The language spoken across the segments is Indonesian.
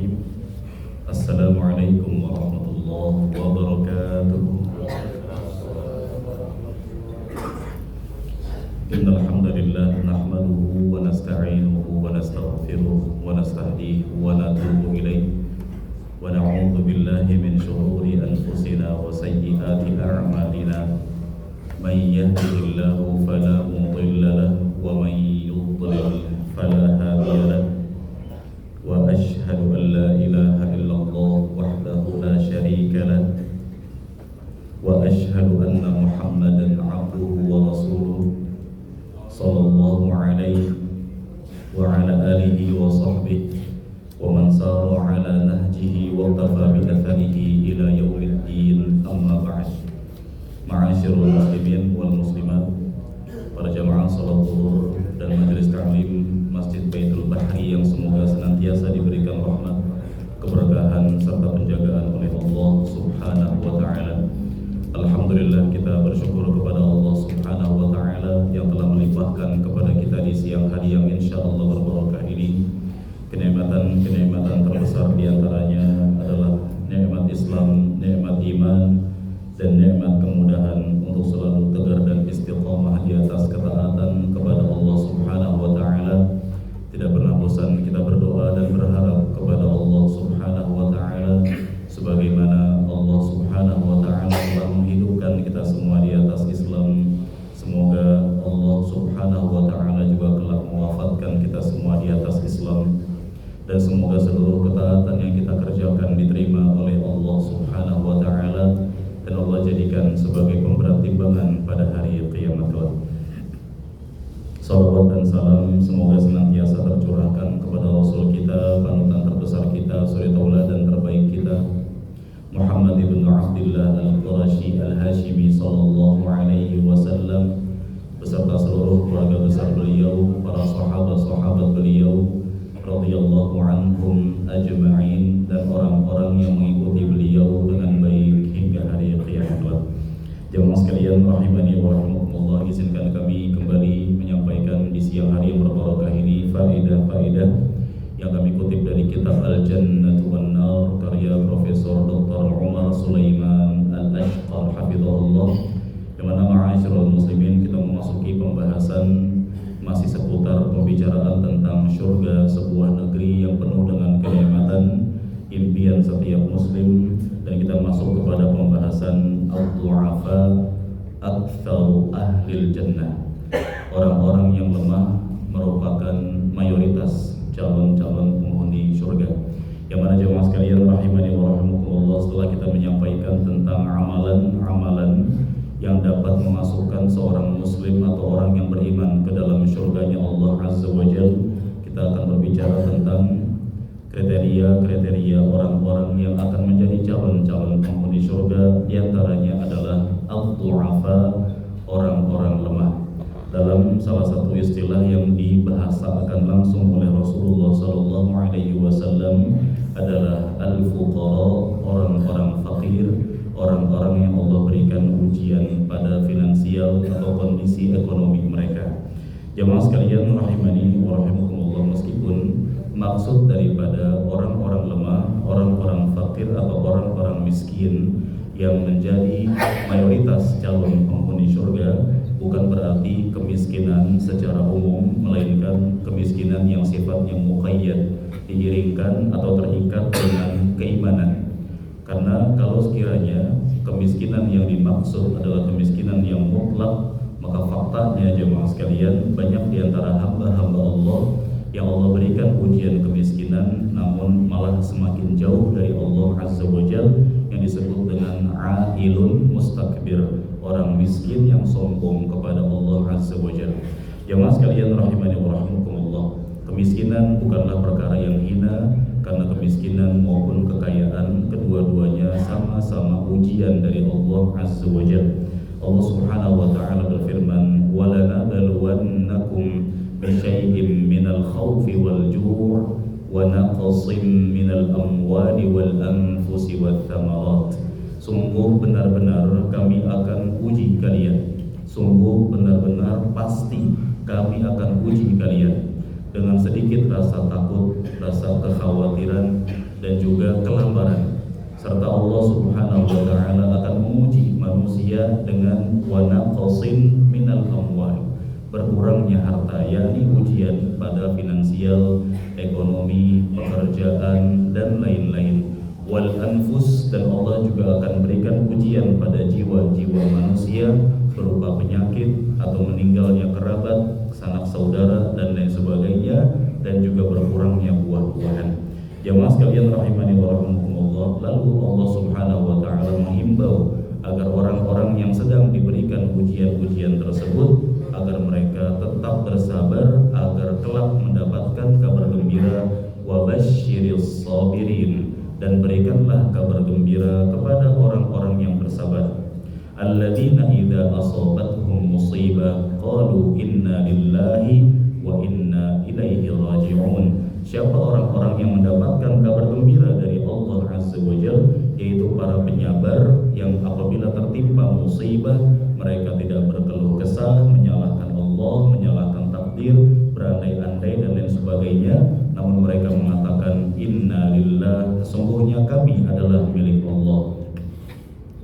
Bismillahirrahmanirrahim. Assalamualaikum warahmatullahi wabarakatuh. Innal hamdalillah nahmaduhu wa nasta'inuhu wa nastaghfiruh wa nastahdihi wa natubu ilaih wa na'udzu billahi min shururi anfusina wa sayyiati a'malina. May yahdihillahu fala mudilla lahu wa may yudlil fala hadiya lahu. Wa ashhadu an la ilaha illallah wahdahu la syarika lahu wa ashhadu anna Muhammadan 'abduhu wa rasuluh sallallahu alaihi wa ala alihi wa sahbihi wa man sara ala nahjihi wa qafa bi atharihi ila yaumiddin. Amma ba'd. Ma'asyiral muslimin wal muslimat, para jamaah salat zuhur dan majelis ta'lim Masjid Baitul Bahri yang semoga senantiasa diberikan rahmat, keberkahan serta penjagaan oleh Allah Subhanahu wa taala. Alhamdulillah, kita bersyukur kepada Allah Subhanahu wa taala yang telah melimpahkan kepada kita di siang hari yang insyaallah berbarokah ini kenikmatan terbesar di antaranya adalah nikmat Islam, nikmat iman, dan nikmat kemudahan untuk selalu tegar dan istiqamah di atas ketaatan kepada Allah Subhanahu wa taala. Tidak pernah bosan kita berdoa dan berharap kepada Allah Subhanahu wa taala sebagaimana Allah Subhanahu wa taala telah menghidupkan kita semua di atas Islam. Semoga Allah Subhanahu wa taala juga kelak mewafatkan kita semua di atas Islam, dan semoga seluruh ketaatan yang kita kerjakan diterima oleh Allah Subhanahu wa taala dan Allah jadikan sebagai pemberat timbangan pada hari kiamat kelak. Salawat dan salam semoga senantiasa tercurahkan kepada Rasul kita, panutan terbesar kita, suri tauladan terbaik kita, Muhammad ibn Abdullah al-Qurashi al-Hashimi sallallahu alaihi wasallam, beserta seluruh keluarga besar beliau, para sahabat-sahabat beliau radhiyallahu anhum ajma'in, dan orang-orang yang mengikuti beliau dengan baik hingga hari kiamat. Jemaah sekalian rahimani wa rahimakumullah, izinkan kami kembali menyampaikan di siang hari yang berbarokah ini faedah-faedah yang kami kutip dari kitab Al-Jannatu wan Nar karya Profesor Dr. Umar Sulaiman Al-Ashqar hafizahullah. Di mana ma'asyiral muslimin, kita memasuki pembahasan masih seputar pembicaraan tentang surga, sebuah negeri yang penuh dengan kenikmatan, impian setiap muslim, dan kita masuk kepada pembahasan ad-du'afa aktsaru ahlil jannah. Orang-orang yang lemah merupakan mayoritas calon-calon penghuni surga. Yang mana jemaah sekalian rahimani wa rahimakumullah, setelah kita menyampaikan tentang amalan-amalan yang dapat memasukkan seorang muslim atau orang yang beriman ke dalam surganya Allah Azza wa Jalla, kita akan berbicara tentang kriteria orang-orang yang akan menjadi calon-calon penghuni surga. Di antaranya adalah ad-du'afa, orang-orang lemah. Dalam salah satu istilah yang dibahasakan langsung oleh Rasulullah sallallahu alaihi wasallam adalah al-fuqara, orang-orang fakir, orang-orang yang Allah berikan ujian pada finansial atau kondisi ekonomi mereka. Jemaah sekalian rahimani wa rahimakumullah, meskipun maksud daripada orang-orang lemah, orang-orang fakir atau orang-orang miskin yang menjadi mayoritas calon penghuni surga bukan berarti kemiskinan secara umum, melainkan kemiskinan yang sifatnya muqayyad, diiringkan atau terikat dengan keimanan. Karena kalau sekiranya kemiskinan yang dimaksud adalah kemiskinan yang mutlak, maka faktanya jemaah sekalian, banyak di antara hamba-hamba Allah yang Allah berikan ujian kemiskinan namun malah semakin jauh dari Allah Azza wa Jalla, yang disebut dengan ailun mustakbir, orang miskin yang sombong kepada Allah Azza wa Jalla. Jemaah sekalian rahimani wa rahimakumullah, kemiskinan bukanlah perkara yang hina, karena kemiskinan maupun kekayaan kedua-duanya sama-sama ujian dari Allah Azza wa Jalla. Allah Subhanahu wa taala berfirman, "Walanabluwannakum bisyai'im minal khawfi wal ju' wa naqsim minal amwali wal anfusi wath thamarat." Sungguh benar-benar kami akan uji kalian. Sungguh benar-benar pasti kami akan uji kalian dengan sedikit rasa takut, rasa kekhawatiran, dan juga kelaparan. Serta Allah Subhanahu wa taala akan menguji manusia dengan wa naqsin minal amwal, berkurangnya harta, yakni ujian pada finansial, ekonomi, pekerjaan dan lain-lain. Wal anfus, dan Allah juga akan berikan ujian pada jiwa-jiwa manusia berupa penyakit atau meninggalnya kerabat, sanak saudara dan lain sebagainya, dan juga berkurangnya buah-buahan. Jamaah sekalian rahimani wa rahimakumullah, lalu Allah Subhanahu wa taala menghimbau agar orang-orang yang sedang diberikan ujian-ujian tersebut agar mereka tetap bersabar agar kelak mendapatkan kabar gembira. Wa basyiris sabirin, dan berikanlah kabar gembira kepada orang-orang yang bersabar. Alladzina idza asabathum musibah qalu inna lillahi wa inna ilaihi raji'un. Siapa orang-orang yang mendapatkan kabar gembira dari Allah Azza wa Jalla, yaitu para penyabar yang apabila tertimpa musibah mereka tidak berkeluh kesah, menyalahkan Allah, menyalahkan takdir, berandai-andai dan lain sebagainya, namun mereka mengatakan inna lillah, sesungguhnya kami adalah milik Allah,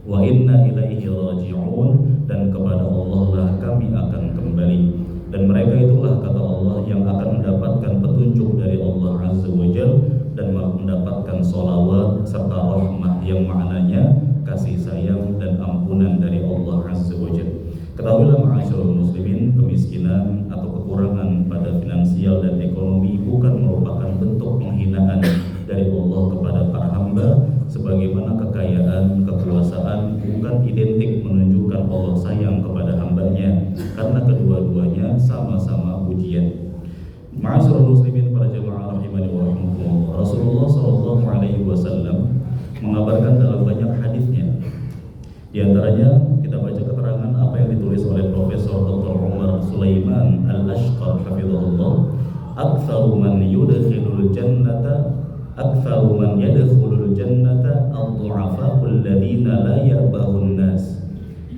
wa inna ilaihi raji'un, dan kepada Allah lah kami akan kembali. Dan mereka itulah, kata Allah, yang akan mendapatkan petunjuk dari Allah Azza wa Jalla dan mendapatkan sholawat serta rahmah yang maknanya kasih sayang dan ampunan dari Allah Azza wa Jalla. Ketahuilah ma'asyiral muslimin, kemiskinan atau kekurangan pada finansial dan ekonomi bukan merupakan bentuk penghinaan dari Allah kepada para hamba, sebagaimana kekayaan, kekuasaan bukan identik menunjukkan Allah sayang kepada hambanya, karena kedua-duanya sama-sama ujian. Ma'asyiral muslimin, para jemaah rahimani wa rahimakumullah, Rasulullah sallallahu alaihi wasallam mengabarkan dalam banyak hadisnya. Di antaranya kita baca keterangan apa yang ditulis oleh Profesor Dr. Umar Sulaiman Al-Ashqar hafizahullah, aktsaru man yudkhilul jannata aktsaru man yadkhulul jannata ad-du'afa'ul ladzina la ya'bahun nas.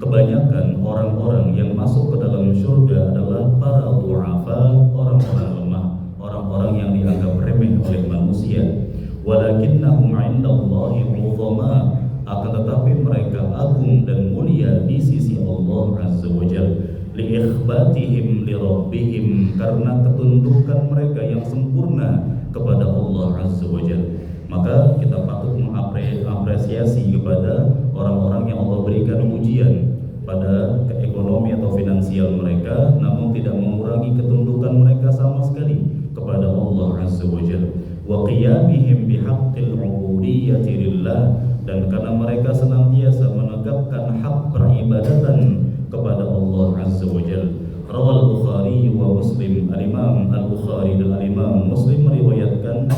Kebanyakan orang-orang yang masuk ke dalam surga adalah para du'afa, orang-orang lemah, orang-orang yang dianggap remeh oleh manusia. Walakinnahum 'indallahi 'uzama, akan tetapi mereka agung dan mulia di sisi Allah Azza wa Jalla. Li ikhbatihim li rabbihim, karena ketundukan mereka yang sempurna kepada Allah Azza wa Jalla. Maka kita patut mengapresiasi kepada orang-orang yang Allah berikan ujian pada ekonomi atau finansial mereka, namun tidak mengurangi ketundukan mereka sama sekali kepada Allah Azza wa Jalla. Wa qiyamihim bihaqqil 'ubudiyyati lillah, dan karena mereka senantiasa menegakkan hak peribadatan kepada Allah Azza wa Jalla. Rawal Bukhari wa Muslim, Al-Imam Al-Bukhari dan Al-Imam Muslim meriwayatkan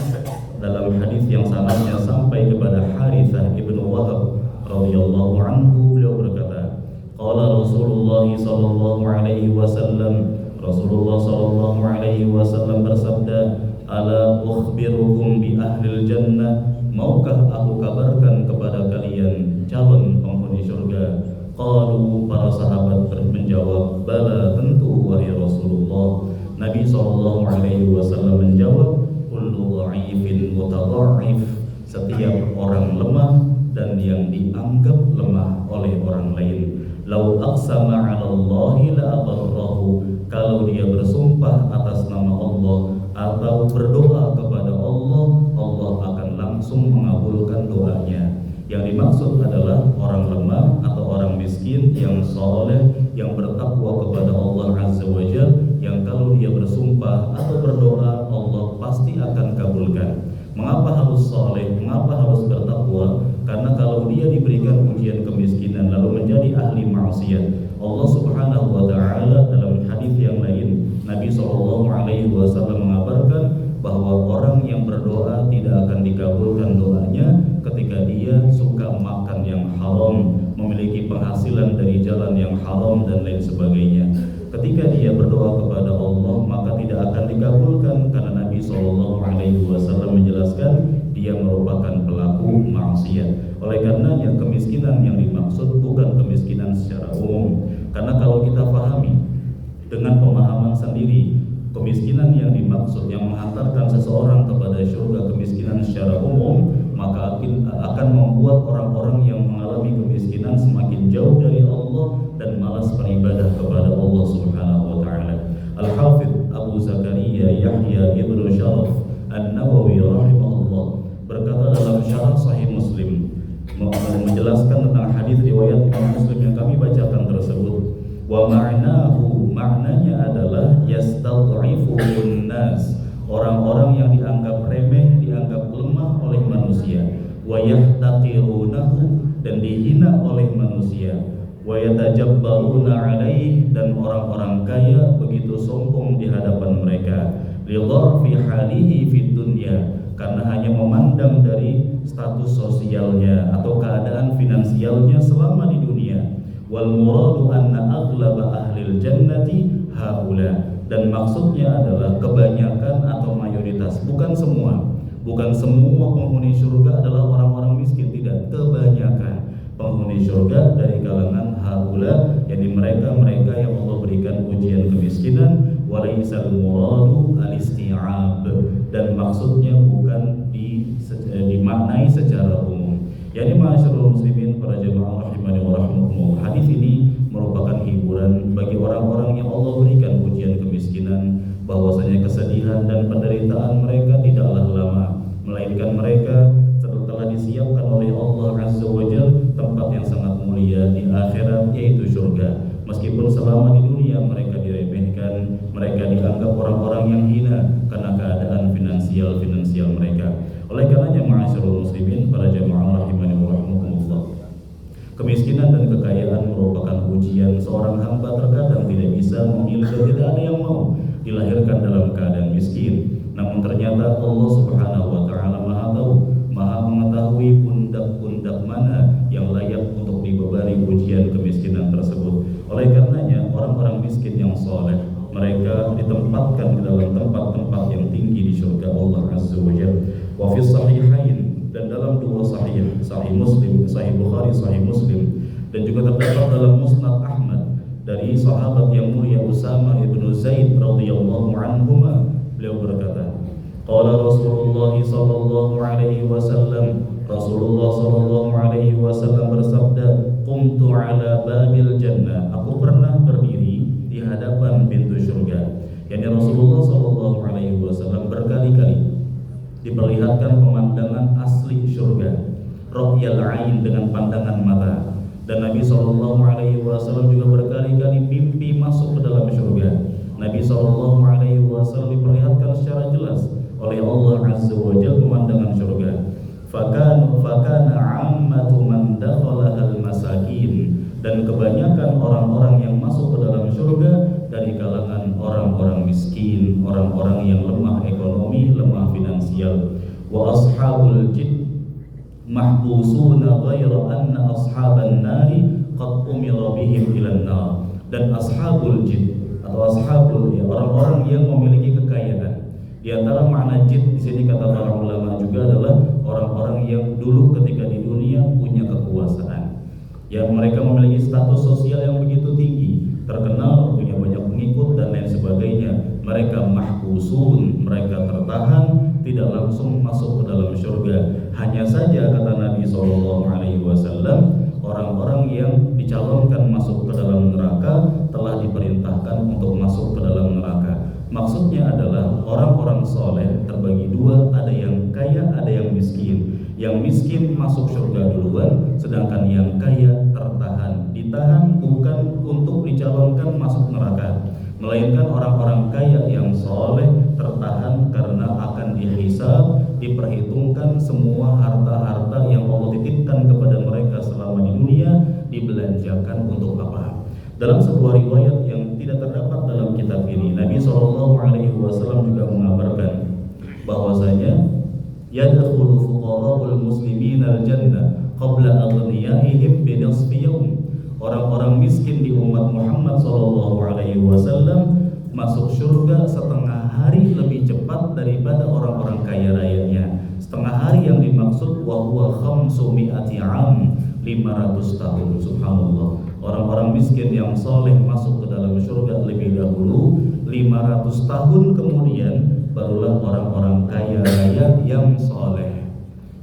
dalam hadis yang sanadnya sampai kepada Harithah ibnu Wahab radhiyallahu anhu, beliau berkata, qala Rasulullah sallallahu alaihi wasallam, Rasulullah sallallahu alaihi wasallam bersabda, ala ukhbirukum bi ahlil jannah, maukah aku kabarkan kepada kalian calon penghuni surga? Qalu, para sahabat menjawab, bala, tentu wahai Rasulullah. Nabi sallallahu alaihi wasallam menjawab, kullu dha'ifin mutadha'if, setiap orang lemah dan yang dianggap lemah oleh orang lain. Lau aqsama 'ala Allahi la abarrahu, kalau dia bersumpah atas nama Allah atau berdoa kepada Allah, Allah akan langsung mengabulkan doanya. Yang dimaksud adalah orang lemah atau orang miskin yang soleh, yang bertakwa kepada Allah Azza wa Jalla, yang kalau dia bersumpah atau berdoa Allah pasti akan kabulkan. Mengapa harus soleh? Mengapa harus bertakwa? Karena kalau dia diberikan ujian kemiskinan lalu menjadi ahli maksiat, Allah Subhanahu wa taala dalam hadis yang lain, Nabi sallallahu alaihi wasallam mengabarkan bahwa orang yang berdoa tidak akan dikabulkan doanya ketika dia suka makan yang haram, memiliki penghasilan dari jalan yang haram dan lain sebagainya. Ketika dia berdoa kepada Allah maka tidak akan dikabulkan, karena Nabi SAW menjelaskan dia merupakan pelaku maksiat. Oleh karenanya kemiskinan yang dimaksud bukan kemiskinan secara umum, karena kalau kita pahami dengan pemahaman sendiri, kemiskinan yang dimaksud yang menghantarkan seseorang kepada surga, kemiskinan secara umum akan membuat orang-orang yang mengalami kemiskinan semakin jauh dari Allah dan malas beribadah kepada Allah Subhanahu wa taala. Al-Hafidz Abu Zakaria Yahya Ibnu Syaraf An-Nawawi rahimahullah berkata dalam syarah Sahih Muslim menjelaskan tentang hadis riwayat Imam Muslim yang kami bacakan tersebut, wa ma'nahu, maknanya adalah yastad'ifun nas, orang-orang yang dianggap remeh, dianggap lemah oleh manusia, wa yahtaqirunahu, dan dihina oleh manusia, wa yatajabbaruna alaih, dan orang-orang kaya begitu sombong di hadapan mereka, lidharfi halihi fid dunya, karena hanya memandang dari status sosialnya atau keadaan finansialnya selama di dunia. Wal muradu anna aghlaba ahlil jannati haula, dan maksudnya adalah kebanyakan atau mayoritas, bukan semua penghuni surga adalah orang-orang miskin, tidak, kebanyakan penghuni surga dari kalangan haula, yakni mereka yang Allah berikan ujian kemiskinan. Walaisal muradu al-isti'ab, dan maksudnya bukan dimaknai secara umum. Yani ma'asyiral muslimin, para jemaah rahimani wa rahmakumullah, hadis ini merupakan hiburan bagi orang-orang yang Allah berikan ujian kemiskinan, bahwasanya kesedihan dan penderitaan mereka tidaklah lama, melainkan mereka telah disiapkan oleh Allah Azza wa Jalla tempat yang sangat mulia di akhirat, yaitu surga. Meskipun selama di dunia mereka diremehkan, mereka dianggap orang-orang yang hina karena keadaan finansial mereka. Oleh karenanya ma'asyiral muslimin, para jemaah rahimani wa rahmakumullah, kemiskinan dan kekayaan merupakan ujian. Seorang hamba terkadang tidak bisa memilih, tidak ada yang mau dilahirkan dalam keadaan miskin. Namun ternyata Allah Subhanahu wa taala Maha tahu, Maha mengetahui pundak-pundak mana yang layak untuk dibebani ujian kemiskinan tersebut. Oleh karenanya orang-orang miskin yang soleh, mereka ditempatkan di dalam tempat-tempat yang tinggi di surga Allah Azza wa Jalla. Wa fi sahihain, dan dalam dua sahih, Sahih Muslim, Sahih Bukhari, Sahih Muslim, dan juga terdapat dalam Musnad Ahmad dari sahabat yang mulia Usama ibnu Zaid radhiyallahu anhuma, beliau berkata, qala Rasulullah sallallahu alaihi wasallam, Rasulullah sallallahu alaihi wasallam bersabda, qumtu ala babil jannah, aku pernah berdiri di hadapan pintu surga. Yani Rasulullah sallallahu alaihi wasallam berkali-kali diperlihatkan pemandangan asli surga, ru'yal ain, dengan pandangan mata. Dan Nabi sallallahu alaihi wasallam juga berkali-kali mimpi masuk ke dalam surga. Nabi sallallahu alaihi wasallam diperlihatkan secara jelas oleh Allah Azza wa Jalla pemandangan surga. Fakana ammatu man dakhalaha al-masakin, dan kebanyakan orang-orang yang masuk ke dalam surga dari kalangan orang-orang miskin, orang-orang yang lemah ekonomi, lemah finansial. Wa ashabul jid mahbusuna ghaira anna ashaban nari qad umira bihim ilan nar, dan ashabul jid atau orang-orang yang memiliki kekayaan. Di antara makna jid di sini kata para ulama juga adalah orang-orang yang dulu ketika di dunia punya kekuasaan, yang mereka memiliki status sosial yang begitu tinggi, terkenal, punya banyak pengikut dan lain sebagainya. Mereka mahbusun, mereka tertahan, tidak langsung masuk ke dalam surga. Hanya saja kata Nabi SAW, orang-orang yang dicalonkan masuk ke dalam neraka telah diperintahkan untuk masuk ke dalam neraka. Maksudnya adalah orang-orang soleh terbagi dua, ada yang kaya, ada yang miskin. Yang miskin masuk surga duluan, sedangkan yang kaya tertahan. Ditahan bukan untuk dicalonkan masuk neraka, melainkan orang-orang kaya yang soleh tertahan karena akan dihisab, diperhitungkan semua harta-harta yang Allah titipkan kepada mereka selama di dunia dibelanjakan untuk apa. Dalam sebuah riwayat yang tidak terdapat dalam kitab ini, Nabi SAW juga mengabarkan bahwasanya yadkhulu fuqara'ul muslimin al-jannah qabla aghniyaihim bi nisfi yawm. Orang-orang miskin di umat Muhammad SAW masuk surga setengah hari lebih cepat daripada orang-orang kaya rayanya. Setengah hari yang dimaksud wa huwa 500 'am, 500 tahun. Subhanallah. Orang-orang miskin yang soleh masuk ke dalam surga lebih dahulu, 500 tahun kemudian barulah orang-orang kaya raya yang soleh.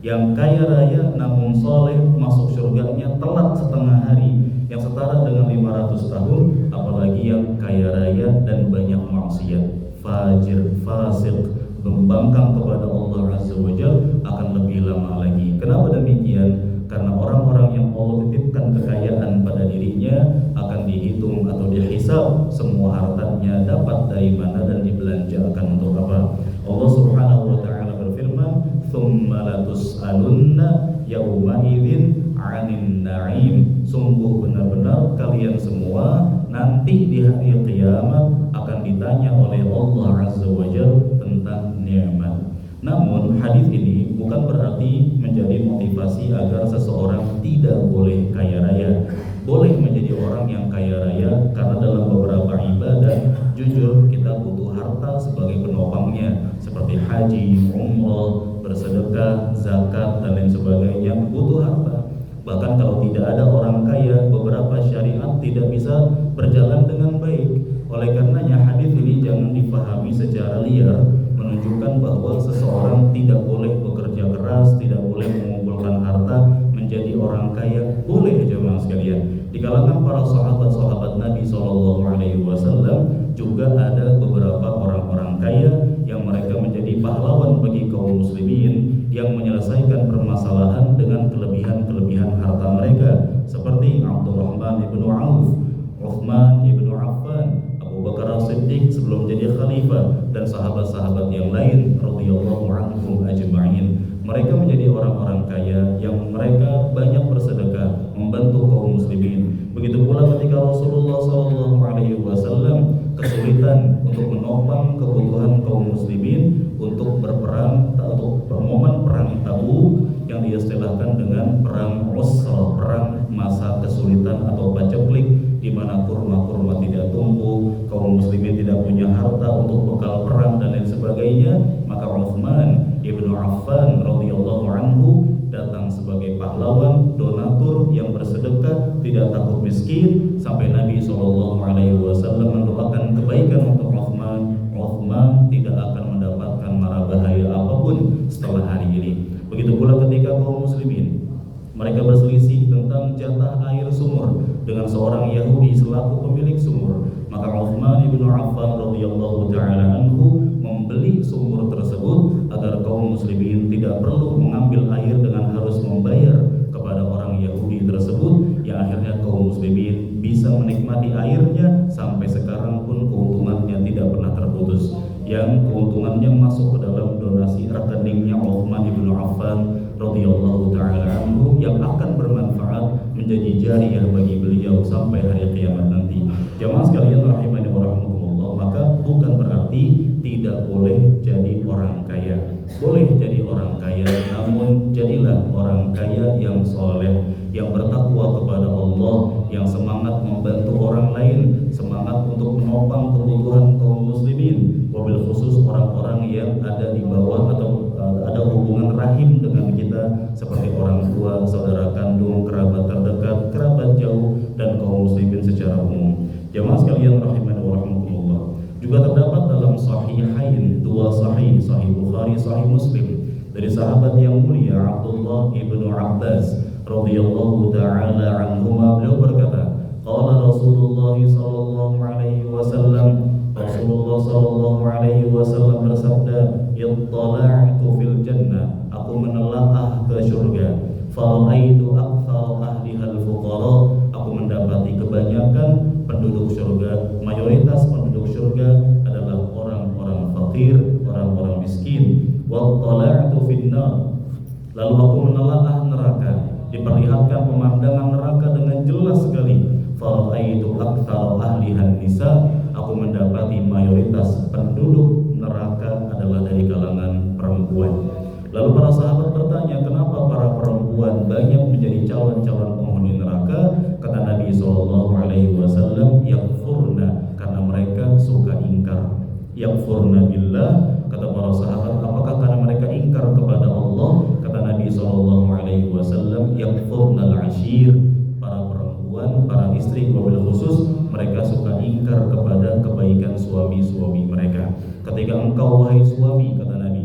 Yang kaya raya namun soleh masuk surganya telat setengah hari, yang setara dengan 500 tahun. Apalagi yang kaya raya dan banyak maksiat, fajir, fasik, membangkang kepada Allah Azza wa Jalla, akan lebih lama lagi. Kenapa demikian? Karena orang-orang yang Allah titipkan kekayaan pada dirinya akan dihitung atau dihisab semua hartanya dapat dari mana dan dibelanjakan untuk apa. Allah Subhanahu wa taala berfirman, "Tsumma latus'alunna yauma idzin 'anil na'im." Sungguh benar-benar kalian semua nanti di hari kiamat akan ditanya oleh Allah Azza wa Jalla tentang nikmat. Namun hadis ini bukan berarti menjadi motivasi agar seseorang tidak boleh kaya raya. Boleh menjadi orang yang kaya raya karena dalam beberapa ibadah jujur kita butuh harta sebagai penopangnya, seperti haji, umrah, bersedekah, zakat dan lain sebagainya, butuh harta. Bahkan kalau tidak ada orang kaya, beberapa syariat tidak bisa berjalan dengan baik. Oleh karenanya hadis ini jangan dipahami secara liar, menunjukkan bahwa seseorang tidak boleh bekerja keras, tidak boleh mengumpulkan harta menjadi orang kaya. Boleh jemaah sekalian. Di kalangan para sahabat-sahabat Nabi SAW juga ada beberapa orang-orang kaya yang mereka menjadi pahlawan bagi kaum muslimin, yang menyelesaikan permasalahan dengan kelebihan-kelebihan harta mereka, seperti Abdurrahman ibnu Auf, Uthman ibnu Affan, Abu Bakar As-Siddiq sebelum jadi khalifah, dan sahabat-sahabat yang lain radhiyallahu anhum ajma'in. Mereka menjadi orang-orang kaya yang mereka banyak bersedekah, membantu kaum muslimin. Begitu pula ketika Rasulullah SAW kesulitan untuk menopang kebutuhan kaum muslimin untuk berperang, untuk momen perang Tabuk yang diistilahkan dengan perang Usra, perang masa kesulitan atau paceklik, di mana kurma-kurma tidak tumbuh, kaum muslimin tidak punya harta untuk bekal perang dan lain sebagainya. Maka Uthman ibnu Affan radhiyallahu anhu datang sebagai pahlawan, donatur yang bersedekah, tidak takut miskin, sampai Nabi SAW mendoakan kebaikan untuk Uthman. Uthman tidak akan mendapatkan mara bahaya apapun setelah hari ini. Begitu pula ketika kaum muslimin mereka berselisih tentang jatah air sumur dengan seorang Yahudi selaku pemilik sumur, maka Uthman ibnu Affan radhiyallahu taala anhu membeli sumur tersebut agar kaum muslimin tidak perlu mengambil air dengan harus membayar kepada orang Yahudi tersebut, yang akhirnya kaum muslimin bisa menikmati airnya sampai sekarang pun keuntungannya tidak pernah terputus, yang keuntungannya masuk ke dalam donasi rekeningnya Uthman ibnu Affan radhiyallahu taala anhu, yang akan bermanfaat menjadi jariyah bagi beliau sampai hari kiamat nanti. Jamaah sekalian rahimani wa rahmatullah, maka bukan berarti tidak boleh jadi orang kaya. Boleh jadi orang kaya, namun jadilah orang kaya yang soleh, yang bertakwa kepada Allah, yang semangat membantu orang lain, semangat untuk menopang kebutuhan kaum muslimin, wabil khusus orang-orang yang ada di bawah atau ada hubungan rahim dengan kita, seperti orang tua, saudara kandung, kerabat terdekat, kerabat jauh, dan kaum muslimin secara umum. Jamaah sekalian rahimani wa rahmatullah, juga terdapat dalam sahihain, dua sahih, sahih Bukhari, sahih Muslim, dari sahabat yang mulia Abdullah ibnu Abbas radhiyallahu taala anhuma, beliau berkata, qala Rasulullah sallallahu alaihi wasallam, Rasulullah sallallahu alaihi wasallam bersabda, "Ittala'tu fil jannah," aku menelaah ke surga, "Fara'aitu aktsara ahliha al-fuqara," aku mendapati kebanyakan penduduk surga, mayoritas penduduk surga adalah orang-orang fakir, orang-orang miskin. "Wattala'tu fin nar," lalu aku menelaah neraka, diperlihatkan pemandangan neraka dengan jelas sekali. "Fara'aitu aktsara ahliha nisa," aku mendapati mayoritas penduduk neraka adalah dari kalangan perempuan. Lalu para sahabat bertanya, kenapa para perempuan banyak menjadi calon-calon penghuni neraka? Kata Nabi SAW, yakfurna, karena mereka suka ingkar. Yakfurna billah, kata para sahabat, apakah karena mereka ingkar kepada Allah? Kata Nabi SAW, yakfurna al-ashir, para perempuan, para istri wabil khusus, mereka suka ingkar kepada kebaikan suami-suami mereka. Ketika engkau wahai suami, kata Nabi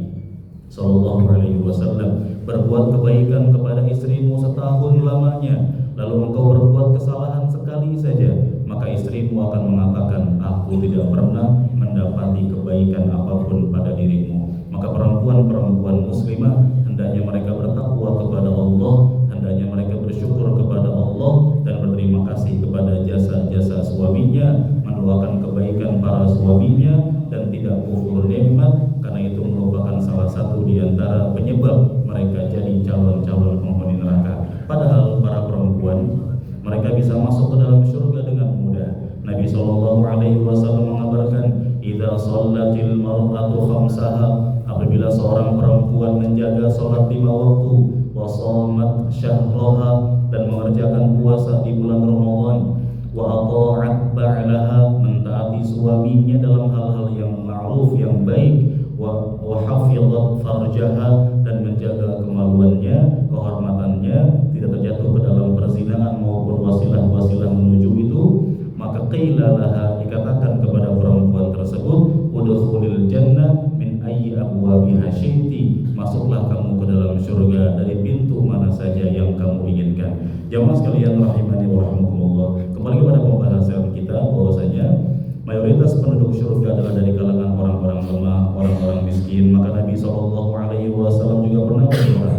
SAW, berbuat kebaikan kepada istrimu setahun lamanya, lalu engkau berbuat kesalahan sekali saja, maka istrimu akan mengatakan, aku tidak pernah mendapati kebaikan apapun pada dirimu. Maka perempuan-perempuan muslimah hendaknya mereka bertakwa kepada Allah, hendaknya mereka bersyukur kepada Allah dan berterima kasih kepada jasa-jasa suaminya, mendoakan kebaikan para suaminya dan tidak kufur nikmat, karena itu merupakan salah satu di antara penyebab mereka jadi calon-calon penghuni neraka. Padahal para perempuan mereka bisa masuk ke dalam surga dengan mudah. Nabi SAW mengabarkan, idza shallatil mar'atu khamsaha, apabila seorang perempuan menjaga sholat 5 waktu, wa shamat syahraha, dan mengerjakan puasa di bulan Ramadan, wa ata'at ba'laha, mentaati suaminya dalam hal-hal yang ma'ruf, yang baik, wa hafizat farjaha, dan menjaga kemaluannya, kehormatannya, tidak terjatuh ke dalam perzinahan maupun wasilah-wasilah menuju itu, maka qila laha, dikatakan kepada perempuan tersebut, udkhulil jannah min ayyi abwabiha syi'ti, masuklah kamu ke dalam surga dari pintu mana saja yang kamu inginkan. Jamaah sekalian rahimani wa rahimakumullah, kembali kepada pembahasan kita bahwasanya mayoritas penduduk surga adalah dari kalangan orang-orang lemah, orang-orang miskin. Maka Nabi SAW juga pernah berdoa,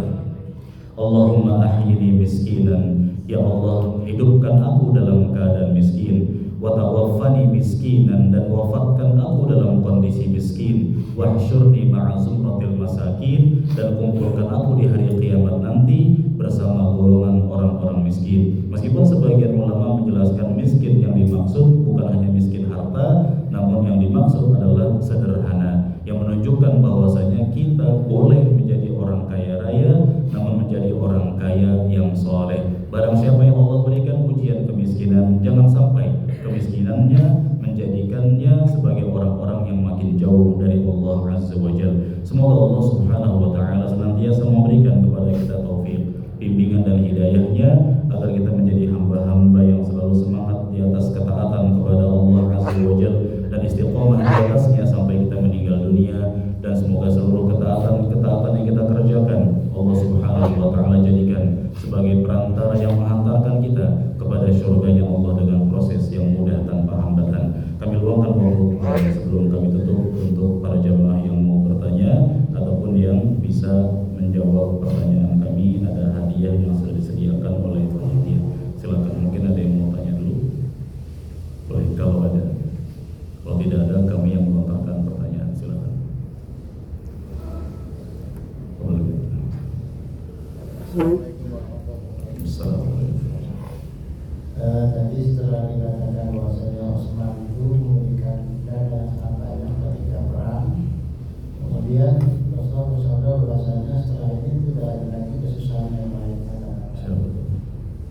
Allahumma ahyini miskinan, ya Allah hidupkan aku dalam keadaan miskin, wa tawaffani miskinan, dan wafatkan aku dalam kondisi miskin, wahsyurni ma'a zumratil masakin, dan kumpulkan aku di hari kiamat nanti bersama golongan orang-orang miskin. Meskipun sebagian ulama menjelaskan miskin yang dimaksud bukan hanya miskin harta, namun yang dimaksud adalah sederhana, yang menunjukkan bahwasanya kita boleh menjadi orang kaya raya namun menjadi orang kaya yang soleh. Barang siapa yang Allah berikan ujian kemiskinan, jangan sampai kemiskinannya menjadikannya sebagai orang-orang yang makin jauh dari Allah Azza wa Jalla. Semoga Allah Subhanahu wa Ta'ala senantiasa memberikan kepada kita taufik, bimbingan dan hidayahnya, agar kita menjadi hamba-hamba yang selalu semangat di atas ketaatan kepada Allah Azza wa Jalla dan istiqomah di atasnya sampai kita meninggal dunia. Dan semoga seluruh ketaatan yang kita kerjakan Allah Subhanahu wa Ta'ala jadikan sebagai perantara yang menghantarkan kita kepada surganya Allah dengan proses yang mudah tanpa hambatan. Kami luangkan waktu sebelum kami tutup untuk para jamaah yang mau bertanya ataupun yang bisa menjawab pertanyaan kami. Ada hadiah yang sudah disediakan oleh panitia. Silakan, mungkin ada yang mau tanya dulu. Boleh kalau ada. Kalau tidak ada, kami yang melontarkan pertanyaan. Silakan. Tadi setelah dikatakan bahwasanya Utsman itu memberikan dana hartanya ketika perang, kemudian Rasulullah bersabda bahwasanya setelah ini tidak ada lagi kesusahan yang lain.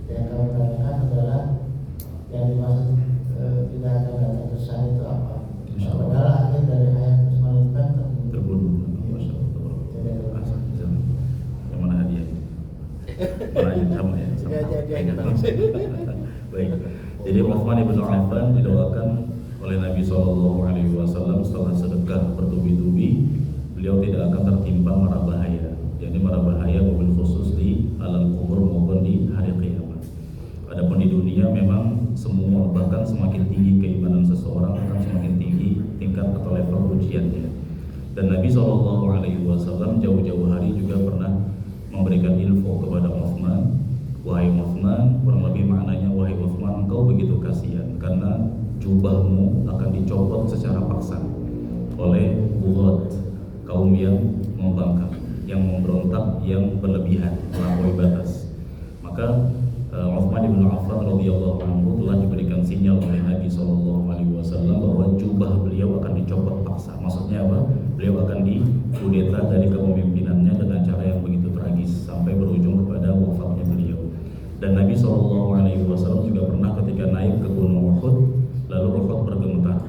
Yang kami katakan adalah yang dimaksud tidak akan datang kesusahan itu apa? Padahal akhir dari ayat Utsman itu kan terbunuh. Yang mana hadiah? Mana sama ya? Baik. Jadi Utsman bin Affan didoakan oleh Nabi SAW setelah sedekah bertubi-tubi, beliau tidak akan tertimpa mara bahaya. Jadi mara bahaya mobil khusus di alam kubur maupun di hari kiamat. Adapun di dunia memang semua, bahkan semakin tinggi keimanan seseorang akan semakin tinggi tingkat atau level ujiannya. Dan Nabi SAW jauh-jauh hari juga pernah memberikan info kepada Utsman, wahai Utsman, kurang lebih maknanya, wahai Utsman, engkau begitu kasihan karena jubahmu akan dicopot secara paksa oleh bulat, kaum yang membangkang, yang memberontak, yang berlebihan, melampaui batas. Maka Utsman bin Affan radhiyallahu anhu telah diberikan sinyal oleh Nabi SAW bahwa jubah beliau akan dicopot paksa. Maksudnya apa? Beliau akan dikudeta dari kepemimpinannya dengan cara yang begitu tragis sampai berujung kepada wafatnya beliau. Dan Nabi SAW juga pernah ketika naik ke Gunung Uhud, lalu Uhud bergemetar.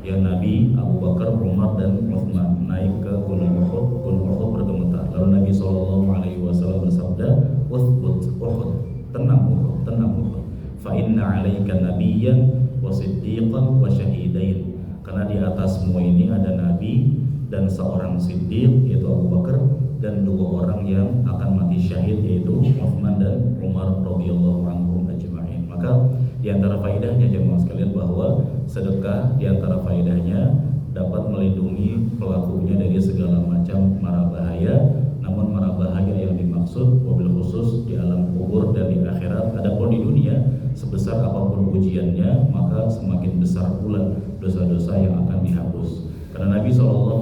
Ya, Nabi, Abu Bakar, Umar, dan Utsman naik ke Gunung Uhud, Gunung Uhud bergemetar. Lalu Nabi SAW bersabda, "Uthbut Uhud, tenang Uhud, tenang Uhud. Fa inna 'alaika nabiyyan wa siddiqan wa syahidain." Karena di atasmu ini ada nabi dan seorang siddiq yaitu Abu Bakar, dan 2 orang yang akan mati syahid, yaitu Utsman dan Umar radhiyallahu anhum ajma'in. Maka di antara faedahnya jemaah sekalian bahwa sedekah di antara faedahnya dapat melindungi pelakunya dari segala macam mara bahaya. Namun mara bahaya yang dimaksud wabil khusus di alam kubur dan di akhirat. Adapun di dunia, sebesar apapun ujiannya, maka semakin besar pula dosa-dosa yang akan dihapus. Karena Nabi SAW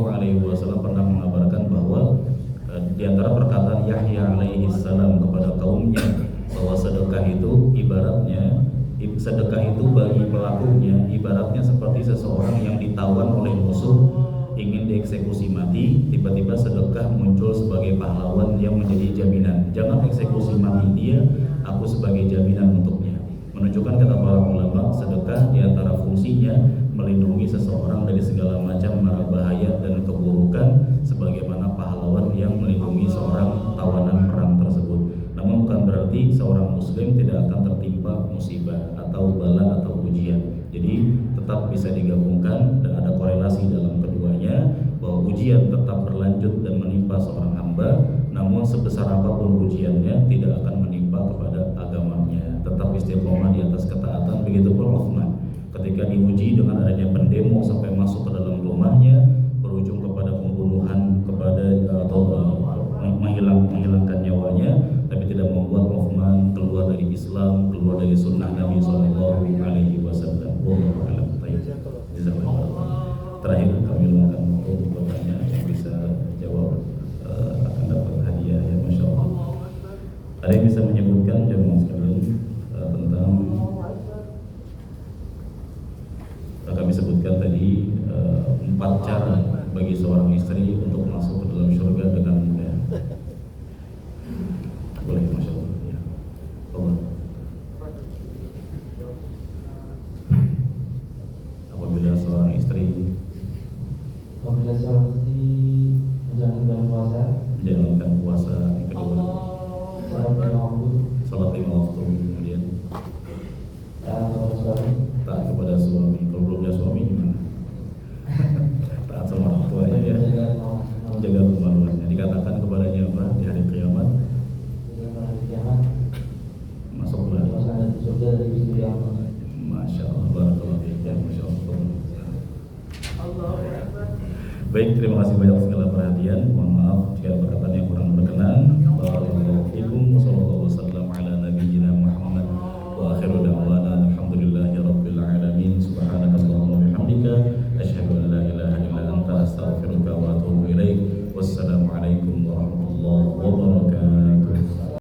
pernah mengabarkan bahwa di antara perkataan Yahya alaihi salam kepada kaumnya bahwa sedekah itu bagi pelakunya ibaratnya seperti seseorang yang ditawan oleh musuh ingin dieksekusi mati, tiba-tiba sedekah muncul sebagai pahlawan yang menjadi jaminan. Jangan eksekusi mati dia, aku sebagai jaminan untuknya. Menunjukkan kata para ulama, sedekah di antara fungsinya melindungi seseorang dari segala macam mara bahaya dan keburukan, sebagaimana pahlawan yang melindungi seorang tawanan perang tersebut. Namun bukan berarti seorang muslim tidak akan tertimpa musibah atau bala atau ujian. Jadi tetap bisa digabungkan dan ada korelasi dalam keduanya, bahwa ujian tetap berlanjut dan menimpa seorang hamba. Namun sebesar apapun ujiannya tidak akan menimpa kepada agamanya. Tetap istiqomah di atas ketaatan. Begitupun Utsman, ketika diuji dengan adanya pendemo sampai masuk ke dalam rumahnya, berujung kepada pembunuhan atau menghilangkan nyawanya, tapi tidak membuat Utsman keluar dari Islam, keluar dari sunnah Nabi SAW. Terakhir kami luangkan waktu untuk bertanya, yang bisa jawab akan dapat hadiah ya, Masya Allah. Ada yang bisa menyebutkan jemaah sekalian tentang kami sebutkan tadi 4 cara bagi seorang istri untuk masuk ke dalam surga dengan mudah. Boleh, Masya Allah ya. Allah. Apabila seorang istri menjalankan puasa yang kedua, salat 5 waktu, kemudian taat kepada suami. Kalau belum ada suami gimana? Taat sama orang tuanya ya, jaga kemaluannya. Dikatakan kepadanya apa di hari kiamat? Masuk surga dari istri yang Masya Allah, barakallahu fiik, Masya Allah. Baik, terima kasih banyak segala perhatian. Mohon maaf jika ada perkataan yang kurang berkenan. Barakallahu fiikum. Wassallallahu wasallam ala nabiyyina Muhammad wa akhiru da'wana alhamdulillahi rabbil alamin. Subhanakallahumma wa bihamdika asyhadu an la ilaha illa anta astaghfiruka wa atubu ilaik. Wassalamu alaikum